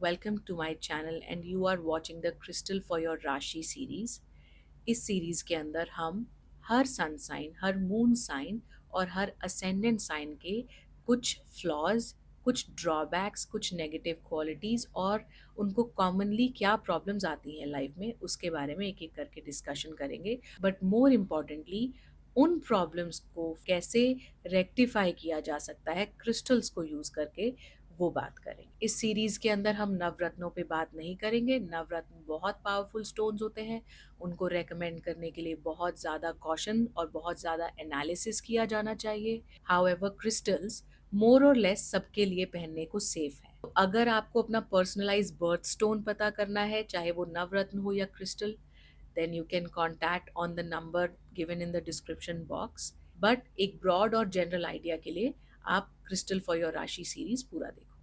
welcome to my channel and you are watching the Crystal for your Rashi series. इस series के अंदर हम हर sun sign, हर moon sign और हर ascendant sign के कुछ फ्लॉज, कुछ ड्रॉबैक्स, कुछ नेगेटिव क्वालिटीज़ और उनको कॉमनली क्या प्रॉब्लम्स आती हैं लाइफ में उसके बारे में एक एक करके डिस्कशन करेंगे। बट मोर इम्पॉर्टेंटली उन प्रॉब्लम्स को कैसे रेक्टिफाई किया जा सकता है क्रिस्टल्स को यूज़ करके, वो बात करेंगे। इस सीरीज के अंदर हम नवरत्नों पे बात नहीं करेंगे। नवरत्न बहुत पावरफुल स्टोन्स होते हैं, उनको रेकमेंड करने के लिए बहुत ज़्यादा कॉशन और बहुत ज़्यादा एनालिसिस किया जाना चाहिए। हाउएवर क्रिस्टल्स मोर और लेस सबके लिए पहनने को सेफ है। तो अगर आपको अपना पर्सनलाइज बर्थ स्टोन पता करना है, चाहे वो नवरत्न हो या crystal, then you can contact on the number given in the description box. But एक ब्रॉड और जनरल आइडिया के लिए आप क्रिस्टल फॉर योर राशि सीरीज पूरा देखो।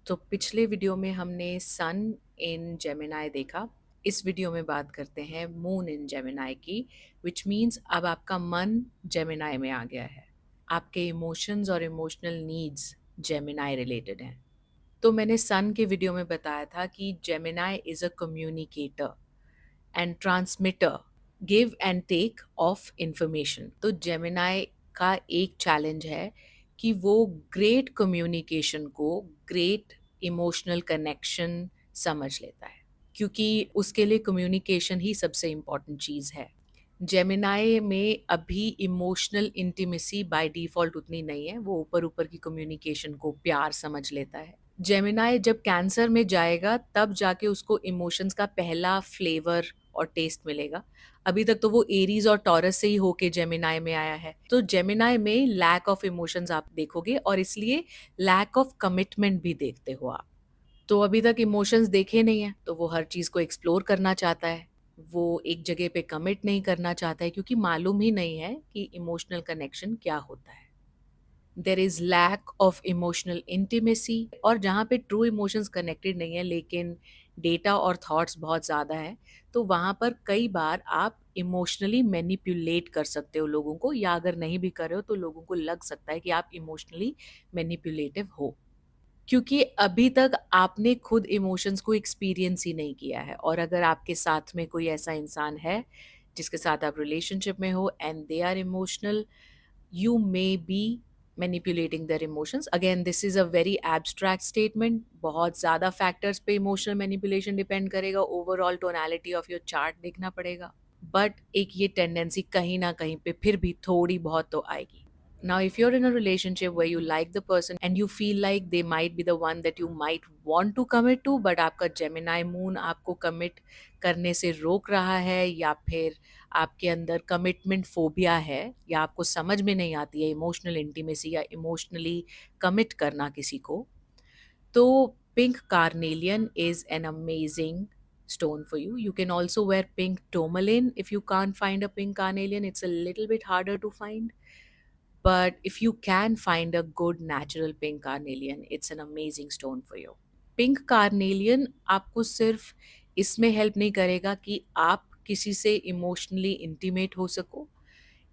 तो पिछले वीडियो में हमने सन इन जेमिनाई देखा। इस वीडियो में बात करते हैं मून इन जेमिनाई की, विच मीन्स अब आपका मन जेमिनाई में आ गया है। आपके इमोशंस और इमोशनल नीड्स जेमिनाई रिलेटेड हैं। तो मैंने सन के वीडियो में बताया था कि Gemini is a communicator and transmitter, give and take of information. तो जेमिनाई का एक चैलेंज है कि वो ग्रेट कम्युनिकेशन को, ग्रेट इमोशनल कनेक्शन समझ लेता है, क्योंकि उसके लिए कम्युनिकेशन ही सबसे इम्पॉर्टेंट चीज़ है। जेमिनाई में अभी इमोशनल इंटीमेसी बाय डिफ़ॉल्ट उतनी नहीं है, वो ऊपर ऊपर की कम्युनिकेशन को प्यार समझ लेता है। जेमिनाई जब कैंसर में जाएगा तब जाके उसको इमोशंस का पहला फ्लेवर और टेस्ट मिलेगा। अभी तक तो वो एरीज और टॉरस से ही होके जेमिनाई में आया है। तो जेमिनाई में लैक ऑफ इमोशंस आप देखोगे और इसलिए लैक ऑफ कमिटमेंट भी देखते हो आप। तो अभी तक इमोशंस देखे नहीं है तो वो हर चीज़ को एक्सप्लोर करना चाहता है। वो एक जगह पे कमिट नहीं करना चाहता है क्योंकि मालूम ही नहीं है कि इमोशनल कनेक्शन क्या होता है। There is lack of emotional intimacy, और जहाँ पे ट्रू इमोशंस कनेक्टेड नहीं है लेकिन डेटा और थॉट्स बहुत ज़्यादा है, तो वहाँ पर कई बार आप इमोशनली मैनिपुलेट कर सकते हो लोगों को, या अगर नहीं भी कर रहे हो तो लोगों को लग सकता है कि आप इमोशनली मैनिपुलेटिव हो, क्योंकि अभी तक आपने खुद इमोशंस को एक्सपीरियंस ही नहीं किया है। और अगर आपके साथ में कोई ऐसा इंसान है जिसके साथ आप रिलेशनशिप में हो and they are emotional, you may be manipulating their emotions. Again, this is a very abstract statement. बहुत ज़्यादा factors पे emotional manipulation depend करेगा, overall tonality of your chart देखना पड़ेगा, but एक ये tendency कहीं ना कहीं पे फिर भी थोड़ी बहुत तो आएगी। Now, if you're in a relationship where you like the person and you feel like they might be the one that you might want to commit to, but आपका Gemini moon आपको commit करने से रोक रहा है, या फिर आपके अंदर कमिटमेंट फोबिया है, या आपको समझ में नहीं आती है इमोशनल इंटीमेसी या इमोशनली कमिट करना किसी को, तो pink carnelian is an amazing stone for you. You can also wear pink tourmaline if you can't find a pink carnelian. It's a little bit harder to find. But if you can find a good natural pink carnelian, it's an amazing stone for you. Pink carnelian आपको सिर्फ इसमें help नहीं करेगा कि आप किसी से emotionally intimate हो सको,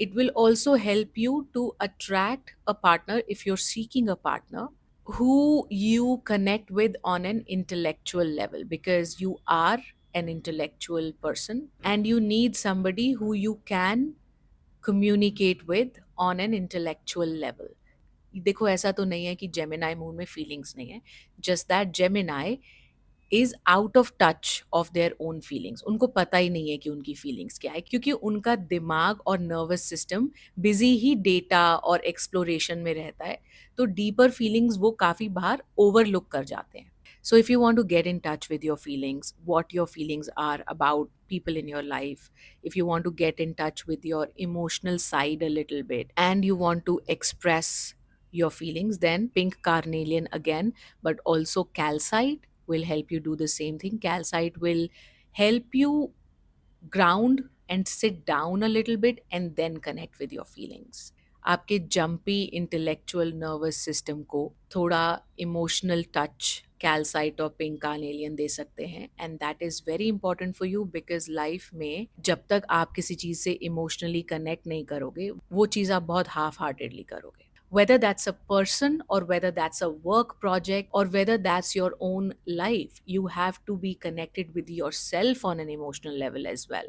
it will also help you to attract a partner if you're seeking a partner who you connect with on an intellectual level, because you are an intellectual person and you need somebody who you can communicate with on an intellectual level. देखो, ऐसा तो नहीं है कि Gemini moon में feelings नहीं है, just that Gemini is out of touch of their own feelings. उनको पता ही नहीं है कि उनकी फीलिंग्स क्या है, क्योंकि उनका दिमाग और नर्वस सिस्टम बिजी ही डेटा और एक्सप्लोरेशन में रहता है, तो डीपर फीलिंग्स वो काफ़ी बार ओवरलुक कर जाते हैं। So, if you want to get in touch with your feelings, what your feelings are about people in your life, if you want to get in touch with your emotional side a little bit, and you want to express your feelings, then pink carnelian again, but also calcite will help you do the same thing. Calcite will help you ground and sit down a little bit and then connect with your feelings. आपके jumpy intellectual nervous system को थोड़ा emotional touch calcite और pink carnelian दे सकते हैं, and that is very important for you, because life में जब तक आप किसी चीज़ से इमोशनली कनेक्ट नहीं करोगे, वो चीज़ आप बहुत हाफ हार्टेडली करोगे। whether that's a person or whether that's a work project or whether that's your own life. You have to be connected with yourself on an emotional level as well,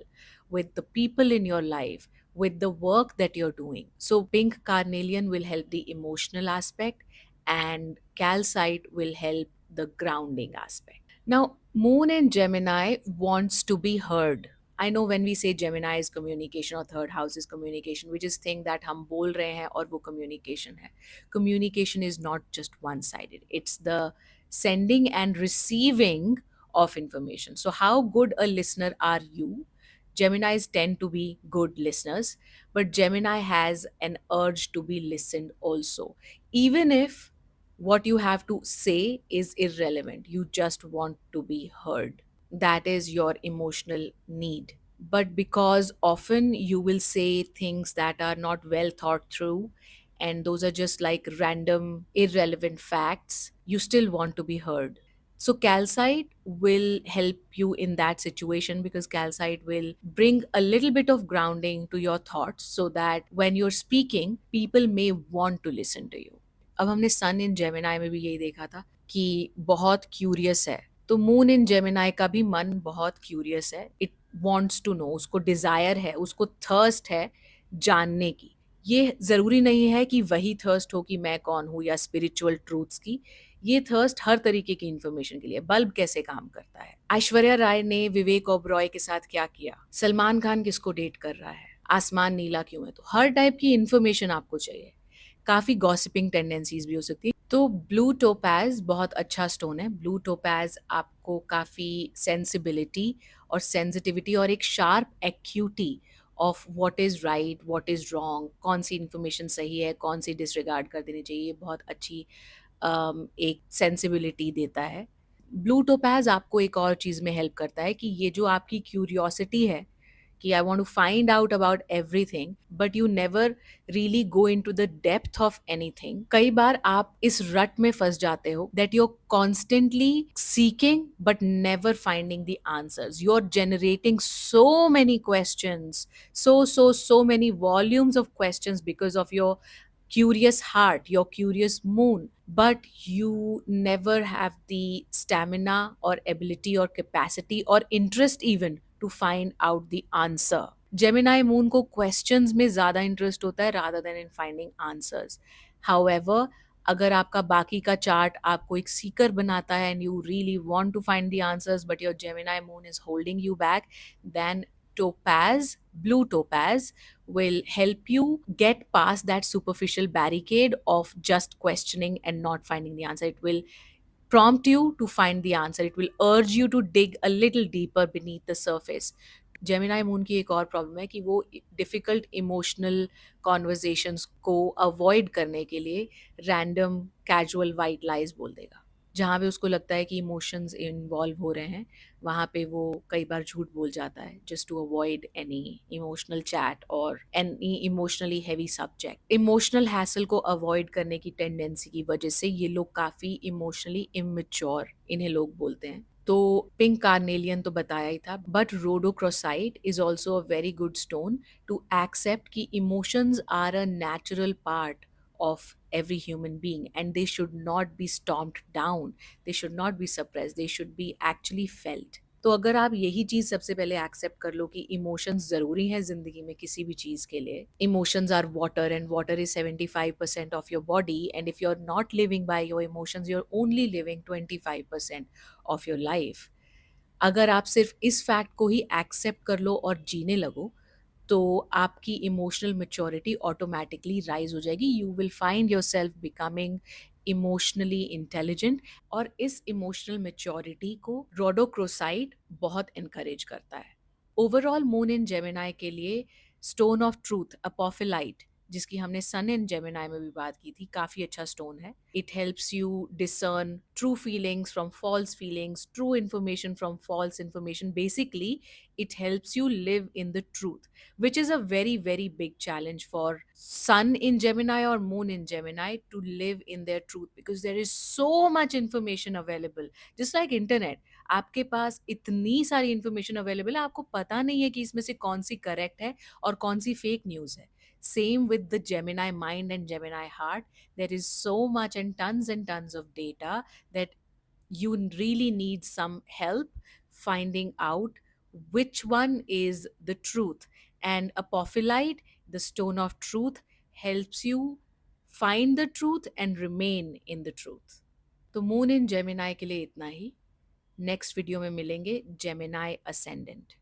with the people in your life, with the work that you're doing. So pink carnelian will help the emotional aspect, and calcite will help the grounding aspect. Now, Moon in Gemini wants to be heard. I know when we say Gemini is communication or third house is communication, we just think that हम बोल रहे हैं और वो communication है. Communication is not just one-sided. It's the sending and receiving of information. So how good a listener are you? Geminis tend to be good listeners, but Gemini has an urge to be listened also. Even if what you have to say is irrelevant, you just want to be heard. That is your emotional need. But because often you will say things that are not well thought through, and those are just like random, irrelevant facts, you still want to be heard. So, calcite will help you in that situation because calcite will bring a little bit of grounding to your thoughts so that when you're speaking, people may want to listen to you. अब हमने सन इन Gemini में भी यही देखा था कि बहुत curious है, तो मून इन जेमिनाई का भी मन बहुत क्यूरियस है. इट वांट्स टू नो, उसको डिजायर है, उसको थर्स्ट है जानने की. ये जरूरी नहीं है कि वही थर्स्ट हो कि मैं कौन हूँ या स्पिरिचुअल ट्रूथ्स की. ये थर्स्ट हर तरीके की इंफॉर्मेशन के लिए. बल्ब कैसे काम करता है, ऐश्वर्या राय ने विवेक ओबरॉय के साथ क्या किया, सलमान खान किसको डेट कर रहा है, आसमान नीला क्यों है, तो हर टाइप की इंफॉर्मेशन आपको चाहिए. काफ़ी गॉसिपिंग टेंडेंसीज भी हो सकती है. तो ब्लू टोपैज बहुत अच्छा स्टोन है. ब्लू टोपैज आपको काफ़ी सेंसिबिलिटी और सेंसिटिविटी और एक sharp acuity of what is right, what is wrong, कौन सी इन्फॉर्मेशन सही है, कौन सी डिसरिगार्ड कर देनी चाहिए, बहुत अच्छी एक सेंसिबिलिटी देता है. ब्लू टोपैज आपको एक और चीज़ में हेल्प करता है कि ये जो आपकी क्यूरियोसिटी है कि I want to find out about everything but you never really go into the depth of anything. कई बार आप इस रट में फंस जाते हो that you are constantly seeking but never finding the answers. You are generating so many questions, so many volumes of questions because of your curious heart, your curious moon, but you never have the stamina or ability or capacity or interest even to find out the answer. Gemini moon को questions में ज़्यादा interest होता है rather than in finding answers. However, अगर आपका बाकी का chart आपको एक सीकर बनाता है and you really want to find the answers but your Gemini moon is holding you back, then topaz, blue topaz, will help you get past that superficial barricade of just questioning and not finding the answer. It will prompt you to find the answer. It will urge you to dig a little deeper beneath the surface. Gemini moon की एक और problem है कि वो difficult emotional conversations को avoid करने के लिए रैंडम कैजुअल वाइट लाइज बोल देगा. जहाँ पे उसको लगता है कि इमोशंस इन्वॉल्व हो रहे हैं, वहाँ पे वो कई बार झूठ बोल जाता है just to avoid any emotional chat और any emotionally heavy subject. Emotional hassle को अवॉइड करने की टेंडेंसी की वजह से ये लोग काफ़ी इमोशनली इमेच्योर इन्हें लोग बोलते हैं. तो पिंक कार्नेलियन तो बताया ही था, but rhodochrosite is also a very good stone to accept कि emotions are a natural part of every human being and they should not be stomped down, they should not be suppressed, they should be actually felt. तो अगर आप यही चीज़ सबसे पहले accept कर लो कि emotions ज़रूरी हैं ज़िंदगी में किसी भी चीज़ के लिए. Emotions are water and water is 75% of your body and if you are not living by your emotions you are only living 25% of your life. अगर आप सिर्फ इस फैक्ट को ही एक्सेप्ट कर लो और जीने लगो तो आपकी इमोशनल मेच्योरिटी ऑटोमेटिकली राइज हो जाएगी. You will find your self becoming emotionally intelligent. और इस इमोशनल मेच्योरिटी को रोडोक्रोसाइट बहुत इनकरेज करता है. ओवरऑल मून इन जेमिनाई के लिए स्टोन ऑफ ट्रूथ अपोफिलाइट, जिसकी हमने सन इन जेमिनाई में भी बात की थी, काफ़ी अच्छा स्टोन है. It helps you discern true feelings from false feelings, true information from false information. Basically it helps you live in the truth, which is a very big challenge for sun in Gemini or moon in Gemini to live in their truth because there is so much information available. Just like internet, आपके पास इतनी सारी information available है, आपको पता नहीं है कि इसमें से कौन सी करेक्ट है और कौन सी फेक न्यूज़ है. Same with the Gemini mind and Gemini heart. There is so much and tons of data that you really need some help finding out which one is the truth. And apophyllite, the stone of truth, helps you find the truth and remain in the truth. तो moon in Gemini के लिए इतना ही. Next video में मिलेंगे Gemini ascendant.